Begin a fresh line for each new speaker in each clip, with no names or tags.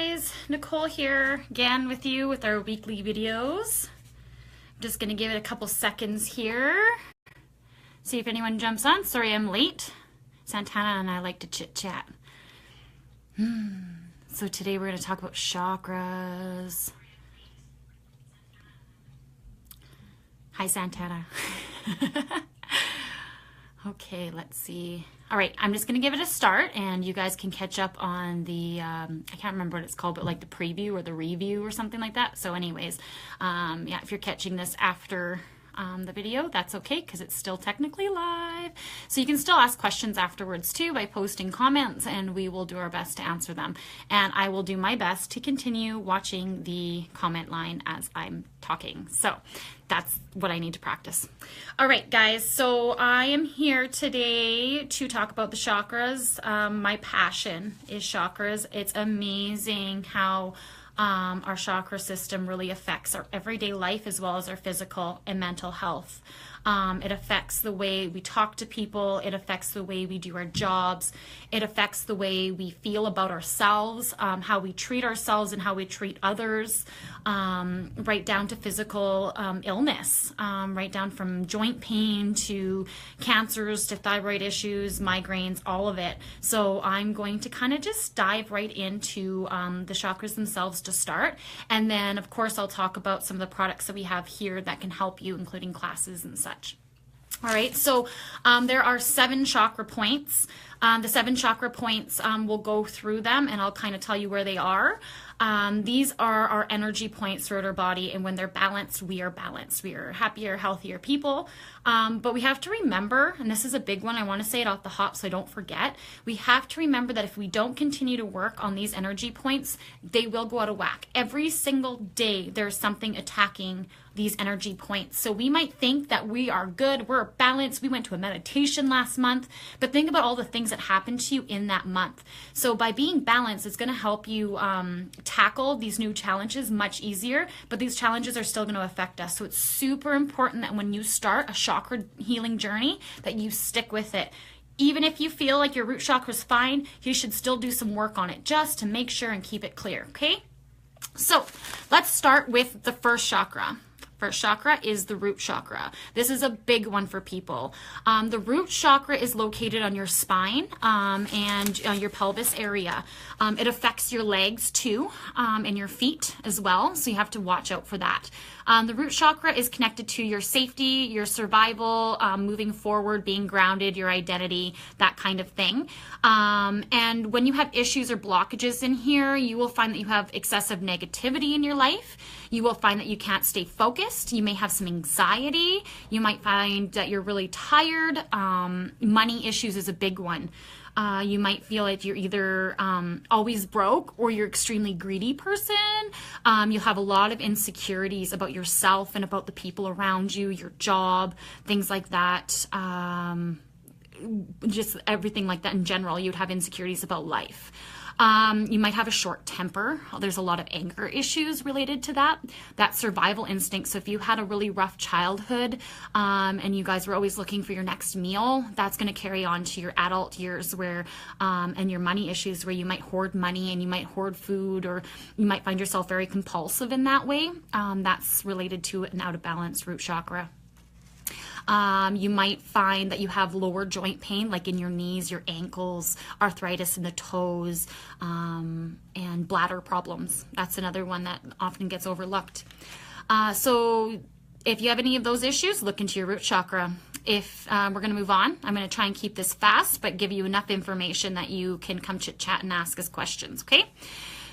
guys, Nicole here again with you with our weekly videos. I'm just going to give it a couple seconds here. See if anyone jumps on. Sorry I'm late. Santana and I like to chit chat. So today we're going to talk about chakras. Hi Santana. Okay, let's see. All right, I'm just going to give it a start, and you guys can catch up on the, I can't remember what it's called, but like the preview or the review or something like that. So anyways, yeah, if you're catching this after the video, that's okay because it's still technically live. So you can still ask questions afterwards too by posting comments, and we will do our best to answer them. And I will do my best to continue watching the comment line as I'm talking. So that's what I need to practice. All right, guys, so I am here today to talk about the chakras. My passion is chakras. It's amazing how our chakra system really affects our everyday life as well as our physical and mental health. It affects the way we talk to people. It affects the way we do our jobs. It affects the way we feel about ourselves, how we treat ourselves and how we treat others, right down to physical illness, right down from joint pain to cancers to thyroid issues, migraines, all of it. So I'm going to kind of just dive right into the chakras themselves to start. And then, of course, I'll talk about some of the products that we have here that can help you, including classes and such. All right, so there are 7 chakra points. The 7 chakra points, we'll go through them and I'll kind of tell you where they are. These are our energy points throughout our body, and when they're balanced, we are balanced. We are happier, healthier people. But we have to remember, and this is a big one, I want to say it off the hop so I don't forget, we have to remember that if we don't continue to work on these energy points, they will go out of whack. Every single day there's something attacking these energy points. So we might think that we are good, we're balanced, we went to a meditation last month, but think about all the things that happened to you in that month. So by being balanced, it's going to help you tackle these new challenges much easier, but these challenges are still going to affect us. So it's super important that when you start a chakra healing journey, that you stick with it. Even if you feel like your root chakra is fine, you should still do some work on it just to make sure and keep it clear, okay? So let's start with the first chakra. First chakra is the root chakra. This is a big one for people. The root chakra is located on your spine and your pelvis area. It affects your legs too, and your feet as well, so you have to watch out for that. The root chakra is connected to your safety, your survival, moving forward, being grounded, your identity, that kind of thing. And when you have issues or blockages in here, you will find that you have excessive negativity in your life. You will find that you can't stay focused. You may have some anxiety. You might find that you're really tired. Money issues is a big one. You might feel like you're either always broke or you're extremely greedy person. You'll have a lot of insecurities about yourself and about the people around you, your job, things like that. Just everything like that in general. You'd have insecurities about life. You might have a short temper. There's a lot of anger issues related to that. That survival instinct. So if you had a really rough childhood and you guys were always looking for your next meal, that's going to carry on to your adult years where, and your money issues where you might hoard money and you might hoard food, or you might find yourself very compulsive in that way. That's related to an out of balance root chakra. You might find that you have lower joint pain, like in your knees, your ankles, arthritis in the toes, and bladder problems. That's another one that often gets overlooked. So if you have any of those issues, look into your root chakra. If we're going to move on, I'm going to try and keep this fast, but give you enough information that you can come chit chat and ask us questions, okay?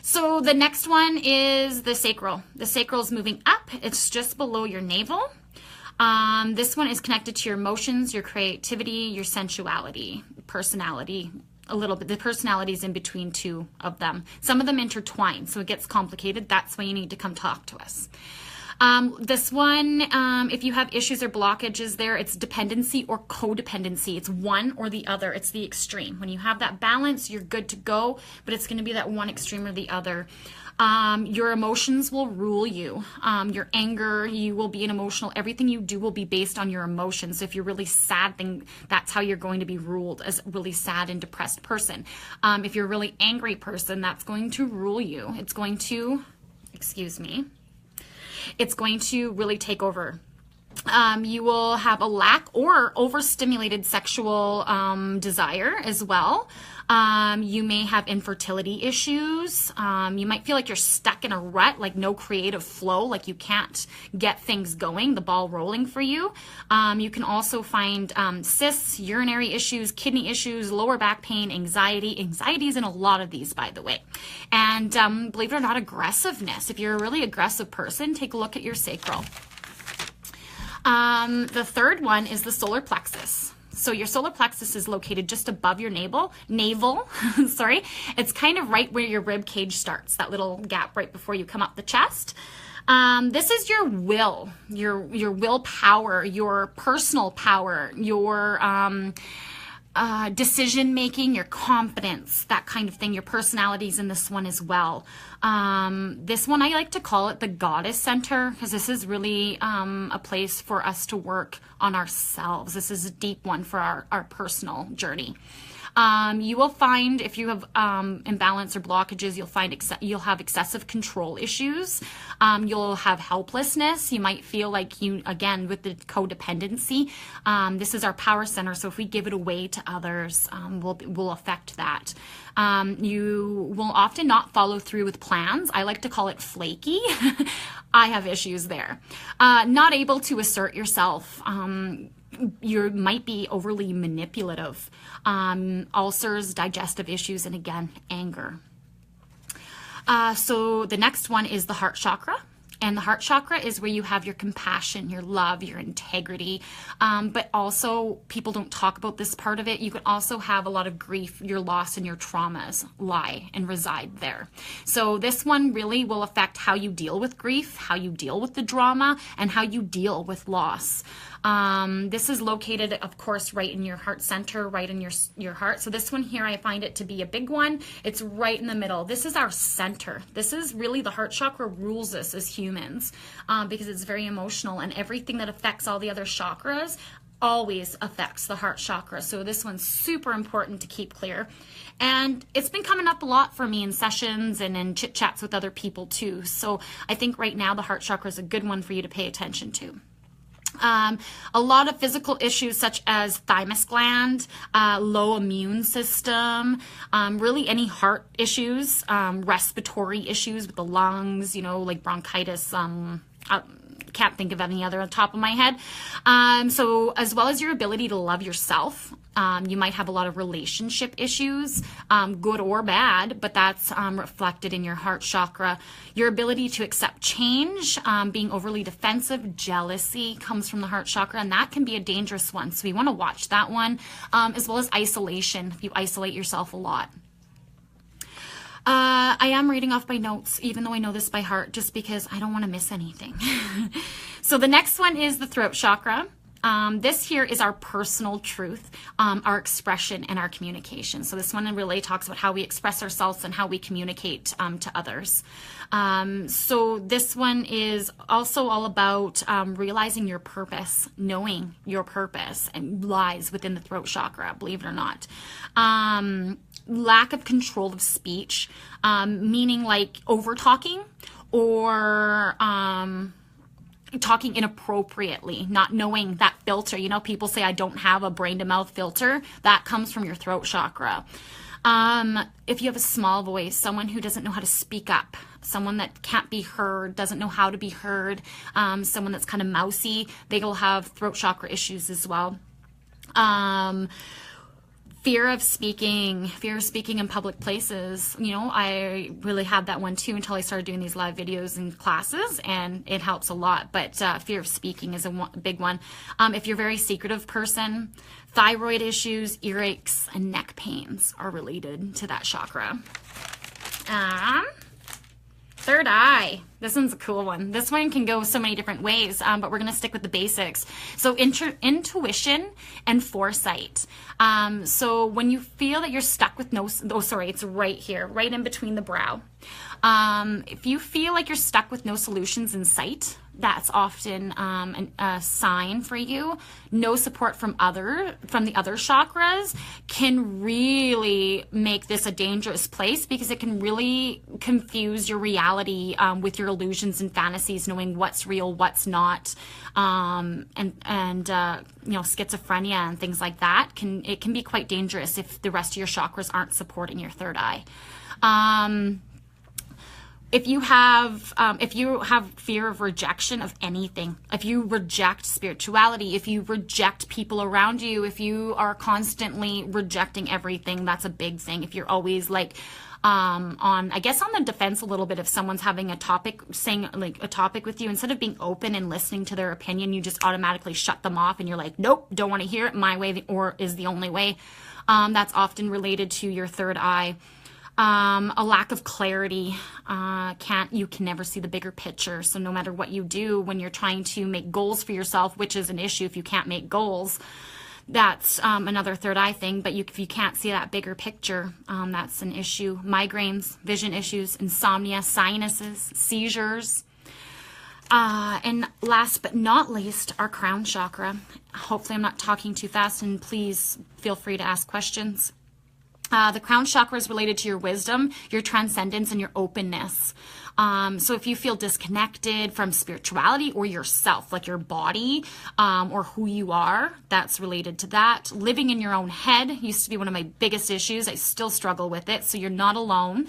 So the next one is the sacral. The sacral is moving up. It's just below your navel. This one is connected to your emotions, your creativity, your sensuality, personality, a little bit. The personality is in between 2 of them. Some of them intertwine, so it gets complicated. That's why you need to come talk to us. This one, if you have issues or blockages there, it's dependency or codependency. It's one or the other. It's the extreme. When you have that balance, you're good to go, but it's going to be that one extreme or the other. Your emotions will rule you. Your anger, you will be an emotional. Everything you do will be based on your emotions. So if you're really sad, then that's how you're going to be ruled, as a really sad and depressed person. If you're a really angry person, that's going to rule you. It's going to, excuse me, it's going to really take over. You will have a lack or overstimulated sexual desire as well. You may have infertility issues. You might feel like you're stuck in a rut, like no creative flow, like you can't get things going, the ball rolling for you. You can also find cysts, urinary issues, kidney issues, lower back pain, anxiety. Anxiety is in a lot of these, by the way. And believe it or not, aggressiveness. If you're a really aggressive person, take a look at your sacral. The third one is the solar plexus. So your solar plexus is located just above your navel, sorry. It's kind of right where your rib cage starts, that little gap right before you come up the chest. This is your will, your willpower, your personal power, your decision making, your confidence, that kind of thing. Your personality's in this one as well. This one, I like to call it the goddess center, because this is really a place for us to work on ourselves. This is a deep one for our personal journey. You will find, if you have imbalance or blockages, you'll have excessive control issues. You'll have helplessness. You might feel like again, with the codependency, this is our power center. So if we give it away to others, we'll affect that. You will often not follow through with plans. I like to call it flaky. I have issues there. Not able to assert yourself. You might be overly manipulative. Ulcers, digestive issues, and again, anger. So the next one is the heart chakra. And the heart chakra is where you have your compassion, your love, your integrity. But also, people don't talk about this part of it. You can also have a lot of grief, your loss, and your traumas lie and reside there. So this one really will affect how you deal with grief, how you deal with the drama, and how you deal with loss. This is located, of course, right in your heart center, right in your heart. So this one here, I find it to be a big one. It's right in the middle. This is our center. This is really, the heart chakra rules us as humans, because it's very emotional, and everything that affects all the other chakras always affects the heart chakra. So this one's super important to keep clear. And it's been coming up a lot for me in sessions and in chit chats with other people too. So I think right now the heart chakra is a good one for you to pay attention to. A lot of physical issues such as thymus gland, low immune system, really any heart issues, respiratory issues with the lungs, like bronchitis, can't think of any other on top of my head. So as well as your ability to love yourself, you might have a lot of relationship issues, good or bad, but that's reflected in your heart chakra. Your ability to accept change, being overly defensive, jealousy comes from the heart chakra, and that can be a dangerous one. So we want to watch that one, as well as isolation, if you isolate yourself a lot. I am reading off my notes, even though I know this by heart, just because I don't want to miss anything. So the next one is the throat chakra. This here is our personal truth, our expression, and our communication. So this one really talks about how we express ourselves and how we communicate to others. So this one is also all about realizing your purpose, knowing your purpose, and lies within the throat chakra, believe it or not. Lack of control of speech, meaning like over talking or talking inappropriately, not knowing that filter. People say, I don't have a brain to mouth filter. That comes from your throat chakra. If you have a small voice, someone who doesn't know how to speak up, someone that can't be heard, doesn't know how to be heard, someone that's kind of mousy, they will have throat chakra issues as well. Fear of speaking in public places. I really had that one too until I started doing these live videos and classes, and it helps a lot. But fear of speaking is a big one. If you're a very secretive person, thyroid issues, earaches, and neck pains are related to that chakra. Third eye. This one's a cool one. This one can go so many different ways, but we're going to stick with the basics. So intuition and foresight. So when you feel that you're stuck with it's right here, right in between the brow. If you feel like you're stuck with no solutions in sight, that's often a sign for you. No support from the other chakras can really make this a dangerous place, because it can really confuse your reality with your illusions and fantasies, knowing what's real, what's not, and schizophrenia and things like that can be quite dangerous if the rest of your chakras aren't supporting your third eye. If you have fear of rejection of anything, if you reject spirituality, if you reject people around you, if you are constantly rejecting everything, that's a big thing. If you're always like on the defense a little bit, if someone's having a topic with you, instead of being open and listening to their opinion, you just automatically shut them off and you're like, nope, don't want to hear it. My way or is the only way. That's often related to your third eye. A lack of clarity. You can never see the bigger picture. So no matter what you do when you're trying to make goals for yourself, which is an issue if you can't make goals, that's another third eye thing. But if you can't see that bigger picture, that's an issue. Migraines, vision issues, insomnia, sinuses, seizures. And last but not least, our crown chakra. Hopefully I'm not talking too fast, and please feel free to ask questions. The crown chakra is related to your wisdom, your transcendence, and your openness. So if you feel disconnected from spirituality or yourself, like your body or who you are, that's related to that. Living in your own head used to be one of my biggest issues. I still struggle with it, so you're not alone.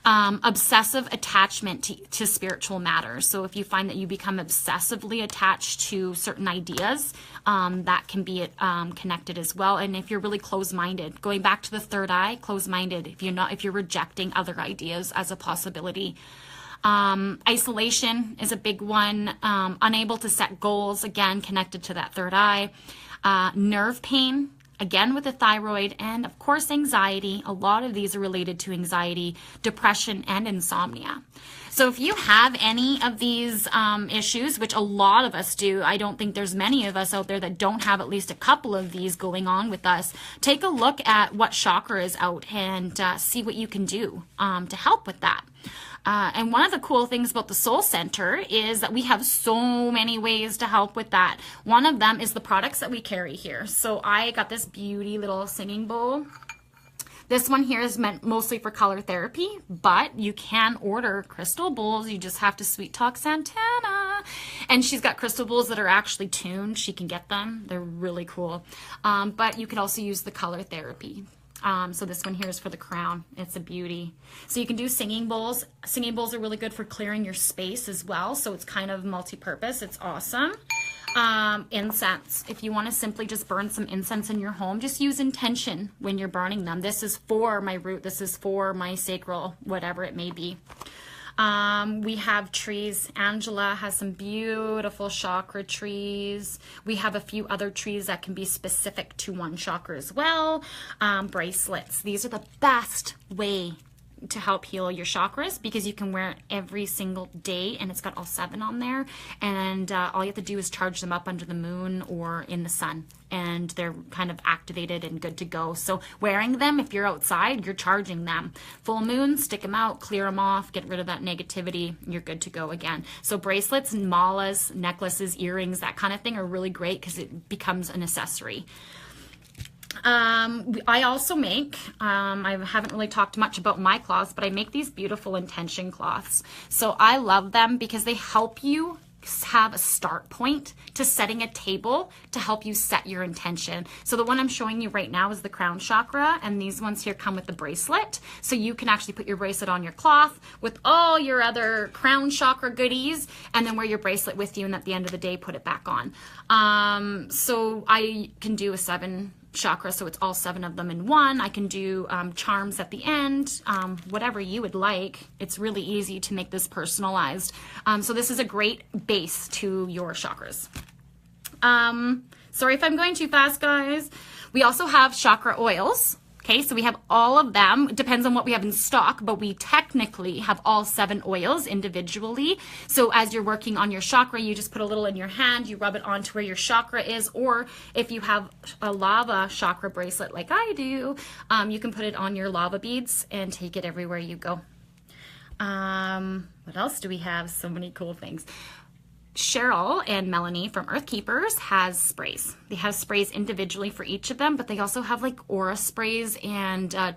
Obsessive attachment to spiritual matters. So if you find that you become obsessively attached to certain ideas, that can be connected as well. And if you're really closed-minded, going back to the third eye, closed-minded, if you're rejecting other ideas as a possibility. Isolation is a big one. Unable to set goals, again, connected to that third eye. Nerve pain, again with the thyroid, and of course anxiety. A lot of these are related to anxiety, depression, and insomnia. So if you have any of these issues, which a lot of us do, I don't think there's many of us out there that don't have at least a couple of these going on with us, take a look at what chakra is out and see what you can do to help with that. And one of the cool things about the Soul Center is that we have so many ways to help with that. One of them is the products that we carry here. So I got this beauty little singing bowl. This one here is meant mostly for color therapy, but you can order crystal bowls. You just have to sweet talk Santana. And she's got crystal bowls that are actually tuned. She can get them. They're really cool. But you can also use the color therapy. So this one here is for the crown. It's a beauty. So you can do singing bowls. Singing bowls are really good for clearing your space as well. So it's kind of multi-purpose. It's awesome. Incense. If you want to simply just burn some incense in your home, just use intention when you're burning them. This is for my root. This is for my sacral, whatever it may be. We have trees. Angela has some beautiful chakra trees. We have a few other trees that can be specific to one chakra as well. Bracelets. These are the best way to help heal your chakras, because you can wear it every single day, and it's got all 7 on there, and all you have to do is charge them up under the moon or in the sun, and they're kind of activated and good to go. So wearing them, if you're outside, you're charging them. Full moon, stick them out, clear them off, get rid of that negativity, you're good to go again. So bracelets and malas, necklaces, earrings, that kind of thing are really great because it becomes an accessory. I also make, I haven't really talked much about my cloths, but I make these beautiful intention cloths. So I love them because they help you have a start point to setting a table to help you set your intention. So the one I'm showing you right now is the crown chakra, and these ones here come with the bracelet. So you can actually put your bracelet on your cloth with all your other crown chakra goodies, and then wear your bracelet with you, and at the end of the day, put it back on. So I can do a 7 chakra, so it's all 7 of them in one. I can do charms at the end, whatever you would like. It's really easy to make this personalized. So this is a great base to your chakras. Sorry if I'm going too fast, guys. We also have chakra oils. Okay, so we have all of them. It depends on what we have in stock, but we technically have all 7 oils individually. So as you're working on your chakra, you just put a little in your hand, you rub it onto where your chakra is, or if you have a lava chakra bracelet like I do, you can put it on your lava beads and take it everywhere you go. What else do we have? So many cool things. Cheryl and Melanie from Earth Keepers has sprays. They have sprays individually for each of them, but they also have like aura sprays and oh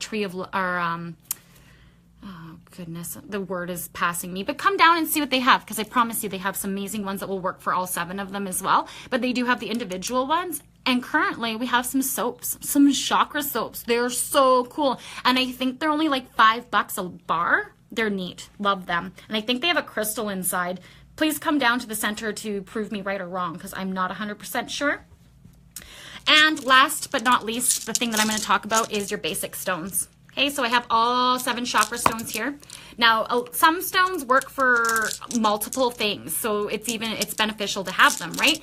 goodness, the word is passing me, but come down and see what they have, because I promise you they have some amazing ones that will work for all 7 of them as well, but they do have the individual ones. And currently we have some soaps, some chakra soaps. They're so cool. And I think they're only like $5 a bar. They're neat. Love them. And I think they have a crystal inside. Please come down to the center to prove me right or wrong, because I'm not 100% sure. And last but not least, the thing that I'm going to talk about is your basic stones. Okay, so I have all 7 chakra stones here. Now, some stones work for multiple things, so it's beneficial to have them, right?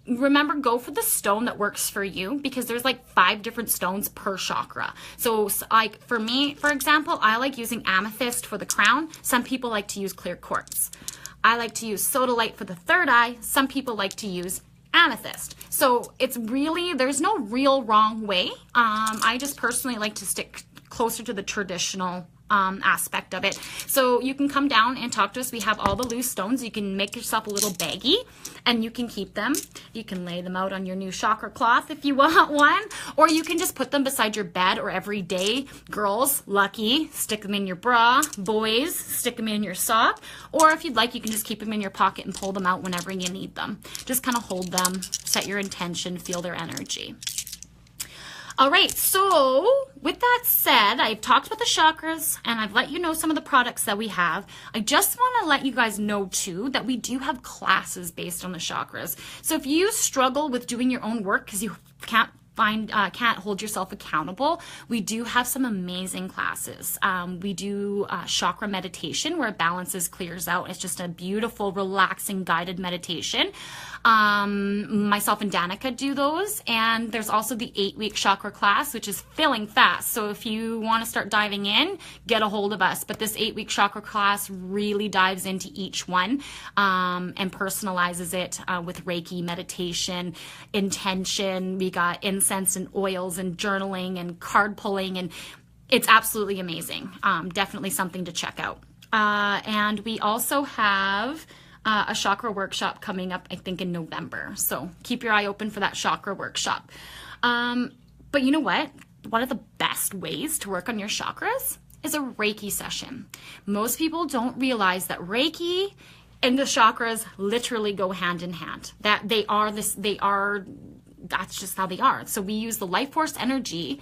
Remember, go for the stone that works for you, because there's like 5 different stones per chakra. So like for me, for example, I like using amethyst for the crown. Some people like to use clear quartz. I like to use sodalite for the 3rd eye. Some people like to use amethyst. So it's really, there's no real wrong way. I just personally like to stick closer to the traditional aspect of it. So you can come down and talk to us. We have all the loose stones. You can make yourself a little baggie and you can keep them. You can lay them out on your new chakra cloth if you want one, or you can just put them beside your bed or every day. Girls, lucky, stick them in your bra. Boys, stick them in your sock, or if you'd like, you can just keep them in your pocket and pull them out whenever you need them. Just kind of hold them, set your intention, feel their energy. All right, so with that said, I've talked about the chakras and I've let you know some of the products that we have. I just want to let you guys know too that we do have classes based on the chakras. So if you struggle with doing your own work because you can't hold yourself accountable, we do have some amazing classes. We do chakra meditation where it balances, clears out. It's just a beautiful, relaxing, guided meditation. Myself and Danica do those, and there's also the 8-week chakra class, which is filling fast. So if you want to start diving in, get a hold of us. But this 8-week chakra class really dives into each one and personalizes it with Reiki, meditation, intention. We got incense and oils and journaling and card pulling, and it's absolutely amazing. Definitely something to check out. And we also have a chakra workshop coming up, I think, in November. So keep your eye open for that chakra workshop. But you know what? One of the best ways to work on your chakras is a Reiki session. Most people don't realize that Reiki and the chakras literally go hand in hand. That's just how they are. So we use the life force energy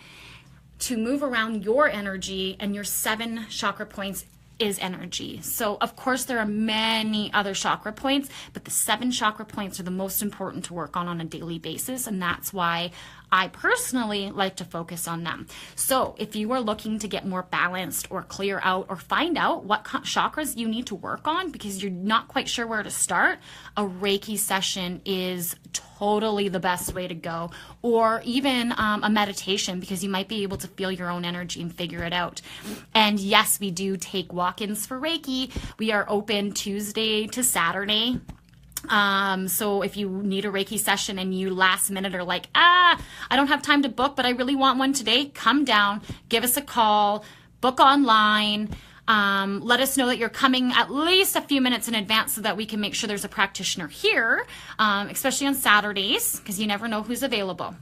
to move around your energy, and your 7 chakra points is energy. So of course there are many other chakra points, but the 7 chakra points are the most important to work on a daily basis, and that's why I personally like to focus on them. So if you are looking to get more balanced or clear out or find out what chakras you need to work on because you're not quite sure where to start, a Reiki session is totally the best way to go, or even a meditation, because you might be able to feel your own energy and figure it out. And yes, we do take walk-ins for Reiki. We are open Tuesday to Saturday. So if you need a Reiki session and you last minute are like, I don't have time to book, but I really want one today, come down, give us a call, book online. Let us know that you're coming at least a few minutes in advance so that we can make sure there's a practitioner here, especially on Saturdays, because you never know who's available.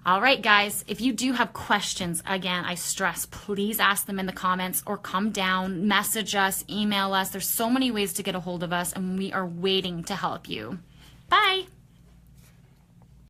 All right, guys, if you do have questions, again, I stress, please ask them in the comments or come down, message us, email us. There's so many ways to get a hold of us, and we are waiting to help you. Bye.